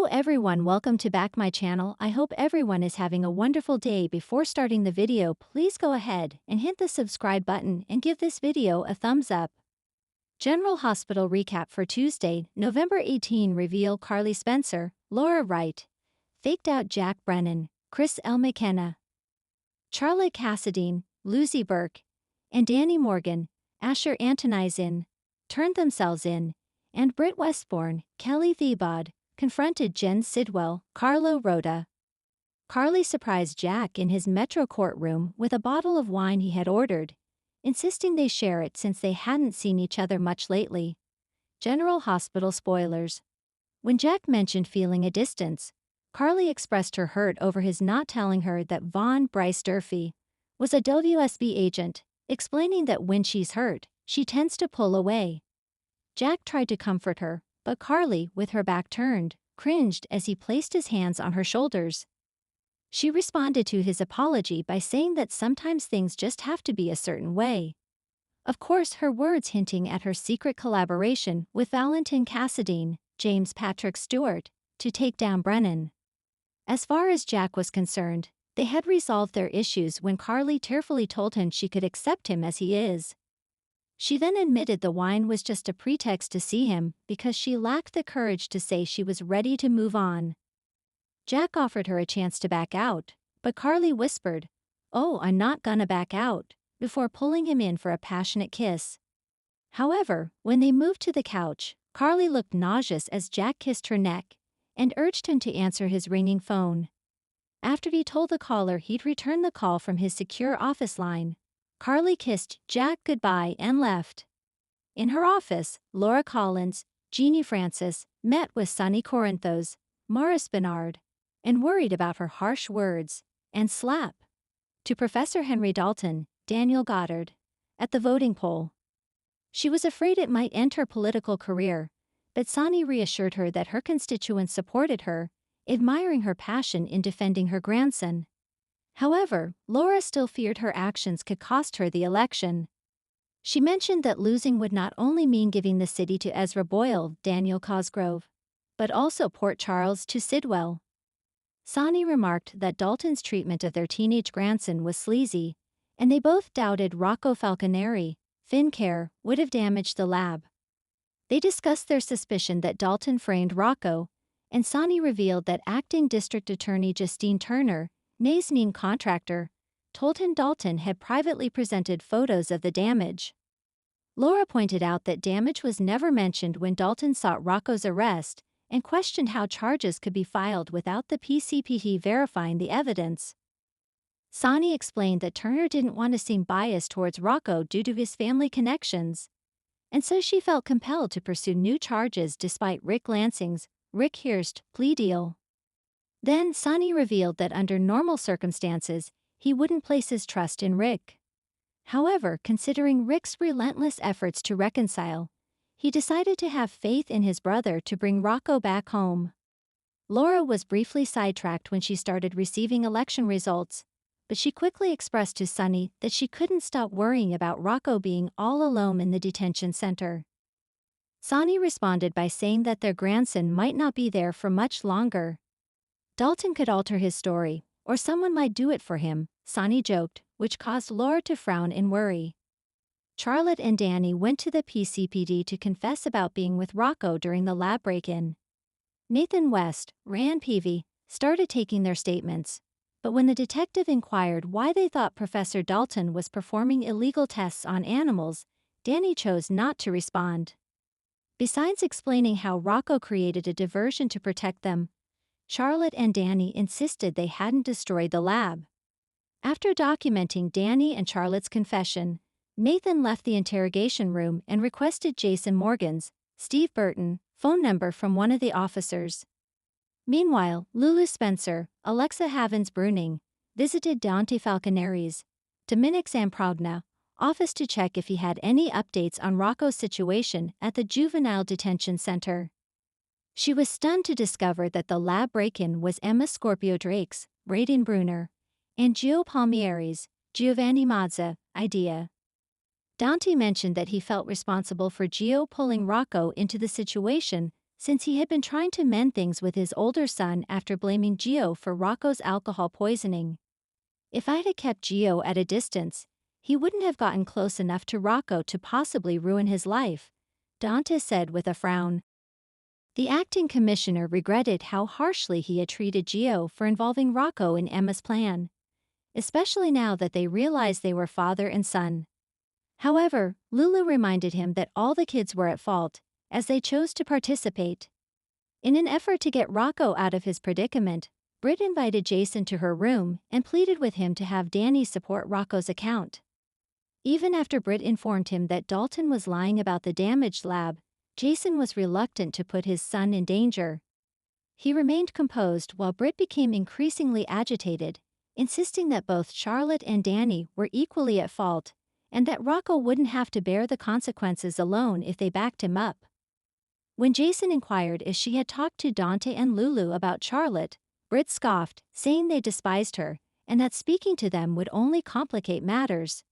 Hello everyone, welcome to back my channel. I hope everyone is having a wonderful day. Before starting the video, please go ahead and hit the subscribe button and give this video a thumbs up. General Hospital recap for Tuesday, November 18 reveal Carly Spencer, Laura Wright, faked out Jack Brennan, Chris L. McKenna, Charlotte Cassadine, Lucy Burke, and Danny Morgan, Asher Antonizin, turned themselves in, and Britt Westbourne, Kelly Thiebaud, confronted Jen Sidwell, Carlo Rhoda. Carly surprised Jack in his Metro courtroom with a bottle of wine he had ordered, insisting they share it since they hadn't seen each other much lately. General Hospital spoilers. When Jack mentioned feeling a distance, Carly expressed her hurt over his not telling her that Vaughn Bryce Durfee was a WSB agent, explaining that when she's hurt, she tends to pull away. Jack tried to comfort her, but Carly, with her back turned, cringed as he placed his hands on her shoulders. She responded to his apology by saying that sometimes things just have to be a certain way. Of course, her words hinting at her secret collaboration with Valentin Cassadine, James Patrick Stewart, to take down Brennan. As far as Jack was concerned, they had resolved their issues when Carly tearfully told him she could accept him as he is. She then admitted the wine was just a pretext to see him because she lacked the courage to say she was ready to move on. Jack offered her a chance to back out, but Carly whispered, "Oh, I'm not gonna back out," before pulling him in for a passionate kiss. However, when they moved to the couch, Carly looked nauseous as Jack kissed her neck and urged him to answer his ringing phone. After he told the caller he'd return the call from his secure office line, Carly kissed Jack goodbye and left. In her office, Laura Collins, Jeannie Francis, met with Sonny Corinthos, Morris Bernard, and worried about her harsh words and slap to Professor Henry Dalton, Daniel Goddard, at the voting poll. She was afraid it might end her political career, but Sonny reassured her that her constituents supported her, admiring her passion in defending her grandson. However, Laura still feared her actions could cost her the election. She mentioned that losing would not only mean giving the city to Ezra Boyle, Daniel Cosgrove, but also Port Charles to Sidwell. Sonny remarked that Dalton's treatment of their teenage grandson was sleazy, and they both doubted Rocco Falconeri, FinCare, would have damaged the lab. They discussed their suspicion that Dalton framed Rocco, and Sonny revealed that acting District Attorney Justine Turner, Nay's main contractor, told him Dalton had privately presented photos of the damage. Laura pointed out that damage was never mentioned when Dalton sought Rocco's arrest and questioned how charges could be filed without the PCPT verifying the evidence. Sonny explained that Turner didn't want to seem biased towards Rocco due to his family connections, and so she felt compelled to pursue new charges despite Rick Lansing's, Rick Hurst, plea deal. Then Sonny revealed that under normal circumstances, he wouldn't place his trust in Rick. However, considering Rick's relentless efforts to reconcile, he decided to have faith in his brother to bring Rocco back home. Laura was briefly sidetracked when she started receiving election results, but she quickly expressed to Sonny that she couldn't stop worrying about Rocco being all alone in the detention center. Sonny responded by saying that their grandson might not be there for much longer. Dalton could alter his story, or someone might do it for him, Sonny joked, which caused Laura to frown and worry. Charlotte and Danny went to the PCPD to confess about being with Rocco during the lab break-in. Nathan West, Rand Peavy, started taking their statements, but when the detective inquired why they thought Professor Dalton was performing illegal tests on animals, Danny chose not to respond. Besides explaining how Rocco created a diversion to protect them, Charlotte and Danny insisted they hadn't destroyed the lab. After documenting Danny and Charlotte's confession, Nathan left the interrogation room and requested Jason Morgan's, Steve Burton, phone number from one of the officers. Meanwhile, Lulu Spencer, Alexa Havens-Bruning, visited Dante Falconeri's, Dominic Zamprogna, office to check if he had any updates on Rocco's situation at the juvenile detention center. She was stunned to discover that the lab break-in was Emma Scorpio Drake's, Braden Bruner, and Gio Palmieri's, Giovanni Mazza, idea. Dante mentioned that he felt responsible for Gio pulling Rocco into the situation since he had been trying to mend things with his older son after blaming Gio for Rocco's alcohol poisoning. If I'd have kept Gio at a distance, he wouldn't have gotten close enough to Rocco to possibly ruin his life, Dante said with a frown. The acting commissioner regretted how harshly he had treated Gio for involving Rocco in Emma's plan, especially now that they realized they were father and son. However, Lulu reminded him that all the kids were at fault, as they chose to participate. In an effort to get Rocco out of his predicament, Britt invited Jason to her room and pleaded with him to have Danny support Rocco's account. Even after Britt informed him that Dalton was lying about the damaged lab, Jason was reluctant to put his son in danger. He remained composed while Britt became increasingly agitated, insisting that both Charlotte and Danny were equally at fault, and that Rocco wouldn't have to bear the consequences alone if they backed him up. When Jason inquired if she had talked to Dante and Lulu about Charlotte, Britt scoffed, saying they despised her, and that speaking to them would only complicate matters.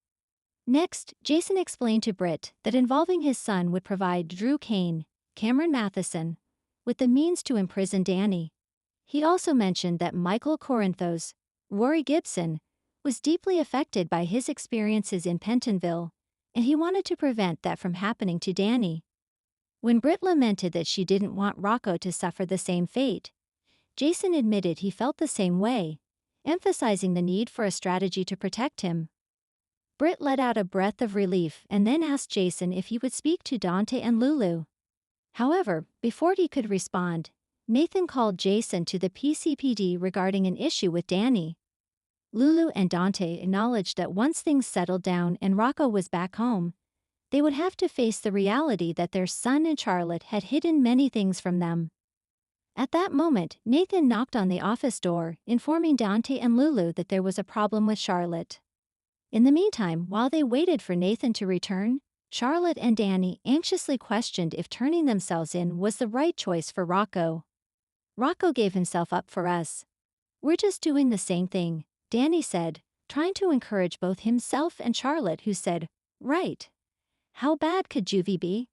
Next, Jason explained to Britt that involving his son would provide Drew Kane, Cameron Matheson, with the means to imprison Danny. He also mentioned that Michael Corinthos, Rory Gibson, was deeply affected by his experiences in Pentonville, and he wanted to prevent that from happening to Danny. When Britt lamented that she didn't want Rocco to suffer the same fate, Jason admitted he felt the same way, emphasizing the need for a strategy to protect him. Britt let out a breath of relief and then asked Jason if he would speak to Dante and Lulu. However, before he could respond, Nathan called Jason to the PCPD regarding an issue with Danny. Lulu and Dante acknowledged that once things settled down and Rocco was back home, they would have to face the reality that their son and Charlotte had hidden many things from them. At that moment, Nathan knocked on the office door, informing Dante and Lulu that there was a problem with Charlotte. In the meantime, while they waited for Nathan to return, Charlotte and Danny anxiously questioned if turning themselves in was the right choice for Rocco. Rocco gave himself up for us. We're just doing the same thing, Danny said, trying to encourage both himself and Charlotte, who said, "Right. How bad could Juvie be?"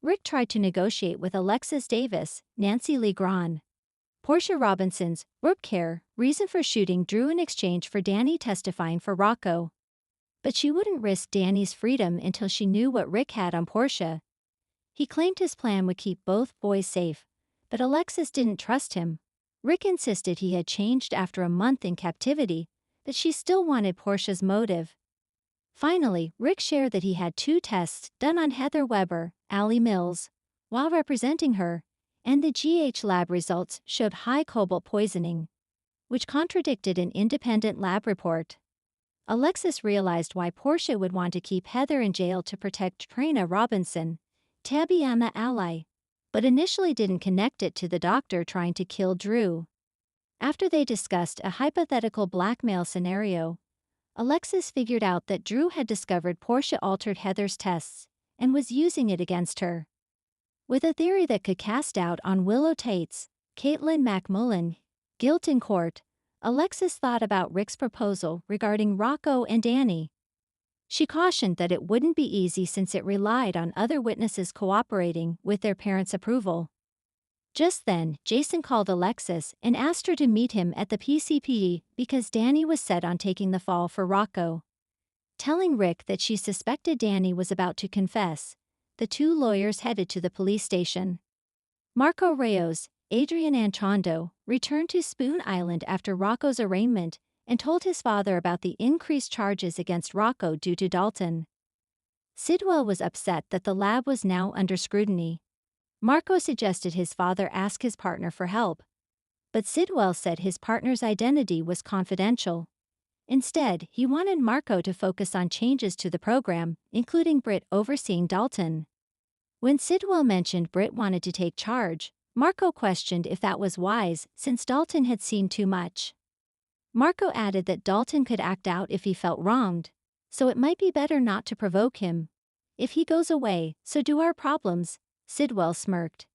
Rick tried to negotiate with Alexis Davis, Nancy Lee Grahn, Portia Robinson's care reason for shooting Drew in exchange for Danny testifying for Rocco. But she wouldn't risk Danny's freedom until she knew what Rick had on Portia. He claimed his plan would keep both boys safe, but Alexis didn't trust him. Rick insisted he had changed after a month in captivity, but she still wanted Portia's motive. Finally, Rick shared that he had 2 tests done on Heather Weber, Allie Mills, while representing her, and the GH lab results showed high cobalt poisoning, which contradicted an independent lab report. Alexis realized why Portia would want to keep Heather in jail to protect Trina Robinson, Tabiana ally, but initially didn't connect it to the doctor trying to kill Drew. After they discussed a hypothetical blackmail scenario, Alexis figured out that Drew had discovered Portia altered Heather's tests and was using it against her. With a theory that could cast doubt on Willow Tate's, Caitlin McMullen, guilt in court, Alexis thought about Rick's proposal regarding Rocco and Danny. She cautioned that it wouldn't be easy since it relied on other witnesses cooperating with their parents' approval. Just then, Jason called Alexis and asked her to meet him at the PCPD because Danny was set on taking the fall for Rocco. Telling Rick that she suspected Danny was about to confess, the 2 lawyers headed to the police station. Marco Reyes, Adrian Anchondo, returned to Spoon Island after Rocco's arraignment and told his father about the increased charges against Rocco due to Dalton. Sidwell was upset that the lab was now under scrutiny. Marco suggested his father ask his partner for help, but Sidwell said his partner's identity was confidential. Instead, he wanted Marco to focus on changes to the program, including Britt overseeing Dalton. When Sidwell mentioned Britt wanted to take charge, Marco questioned if that was wise since Dalton had seen too much. Marco added that Dalton could act out if he felt wronged, so it might be better not to provoke him. If he goes away, so do our problems, Sidwell smirked.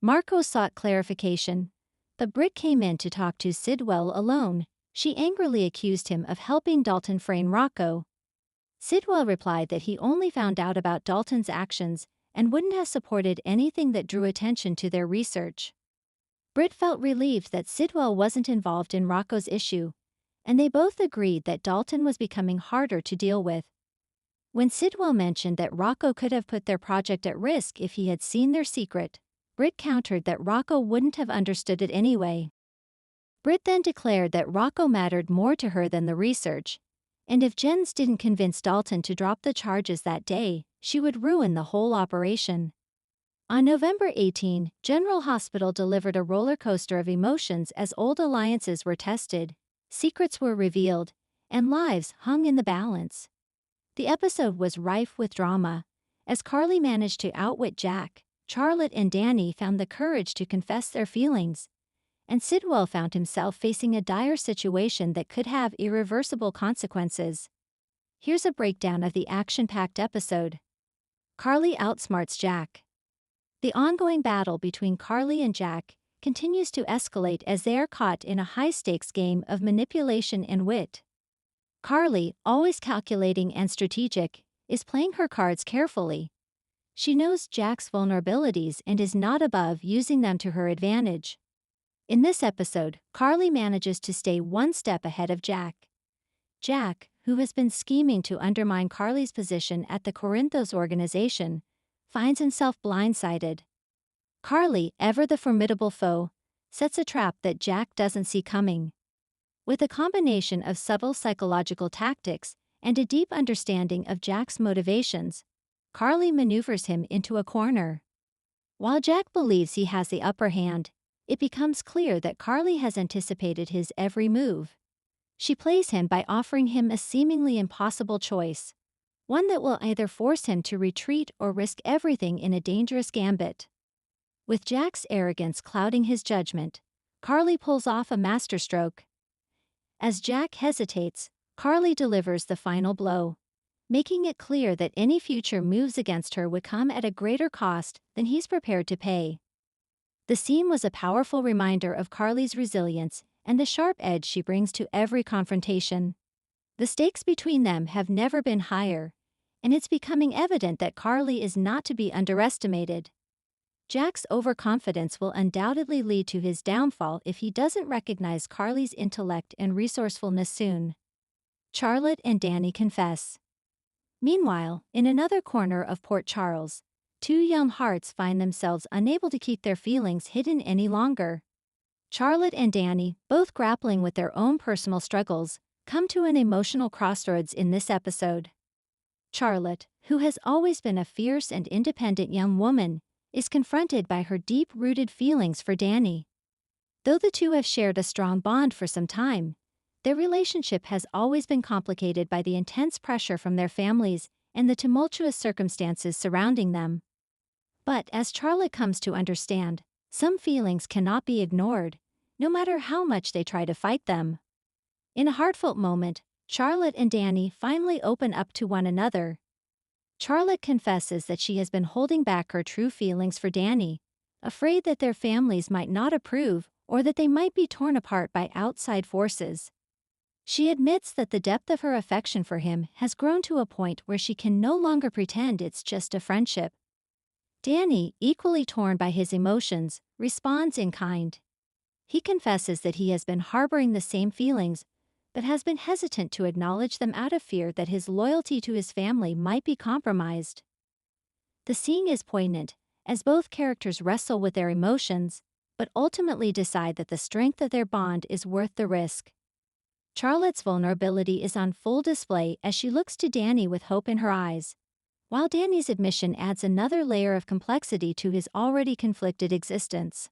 Marco sought clarification, but Britt came in to talk to Sidwell alone. She angrily accused him of helping Dalton frame Rocco. Sidwell replied that he only found out about Dalton's actions and wouldn't have supported anything that drew attention to their research. Britt felt relieved that Sidwell wasn't involved in Rocco's issue, and they both agreed that Dalton was becoming harder to deal with. When Sidwell mentioned that Rocco could have put their project at risk if he had seen their secret, Britt countered that Rocco wouldn't have understood it anyway. Britt then declared that Rocco mattered more to her than the research, and if Jens didn't convince Dalton to drop the charges that day, she would ruin the whole operation. On November 18, General Hospital delivered a roller coaster of emotions as old alliances were tested, secrets were revealed, and lives hung in the balance. The episode was rife with drama. As Carly managed to outwit Jack, Charlotte and Danny found the courage to confess their feelings, and Sidwell found himself facing a dire situation that could have irreversible consequences. Here's a breakdown of the action-packed episode. Carly outsmarts Jack. The ongoing battle between Carly and Jack continues to escalate as they are caught in a high-stakes game of manipulation and wit. Carly, always calculating and strategic, is playing her cards carefully. She knows Jack's vulnerabilities and is not above using them to her advantage. In this episode, Carly manages to stay one step ahead of Jack. Jack, who has been scheming to undermine Carly's position at the Corinthos organization, finds himself blindsided. Carly, ever the formidable foe, sets a trap that Jack doesn't see coming. With a combination of subtle psychological tactics and a deep understanding of Jack's motivations, Carly maneuvers him into a corner. While Jack believes he has the upper hand, it becomes clear that Carly has anticipated his every move. She plays him by offering him a seemingly impossible choice, one that will either force him to retreat or risk everything in a dangerous gambit. With Jack's arrogance clouding his judgment, Carly pulls off a masterstroke. As Jack hesitates, Carly delivers the final blow, making it clear that any future moves against her would come at a greater cost than he's prepared to pay. The scene was a powerful reminder of Carly's resilience and the sharp edge she brings to every confrontation. The stakes between them have never been higher, and it's becoming evident that Carly is not to be underestimated. Jack's overconfidence will undoubtedly lead to his downfall if he doesn't recognize Carly's intellect and resourcefulness soon. Charlotte and Danny confess. Meanwhile, in another corner of Port Charles, two young hearts find themselves unable to keep their feelings hidden any longer. Charlotte and Danny, both grappling with their own personal struggles, come to an emotional crossroads in this episode. Charlotte, who has always been a fierce and independent young woman, is confronted by her deep-rooted feelings for Danny. Though the two have shared a strong bond for some time, their relationship has always been complicated by the intense pressure from their families and the tumultuous circumstances surrounding them. But as Charlotte comes to understand, some feelings cannot be ignored, no matter how much they try to fight them. In a heartfelt moment, Charlotte and Danny finally open up to one another. Charlotte confesses that she has been holding back her true feelings for Danny, afraid that their families might not approve or that they might be torn apart by outside forces. She admits that the depth of her affection for him has grown to a point where she can no longer pretend it's just a friendship. Danny, equally torn by his emotions, responds in kind. He confesses that he has been harboring the same feelings, but has been hesitant to acknowledge them out of fear that his loyalty to his family might be compromised. The scene is poignant, as both characters wrestle with their emotions, but ultimately decide that the strength of their bond is worth the risk. Charlotte's vulnerability is on full display as she looks to Danny with hope in her eyes, while Danny's admission adds another layer of complexity to his already conflicted existence.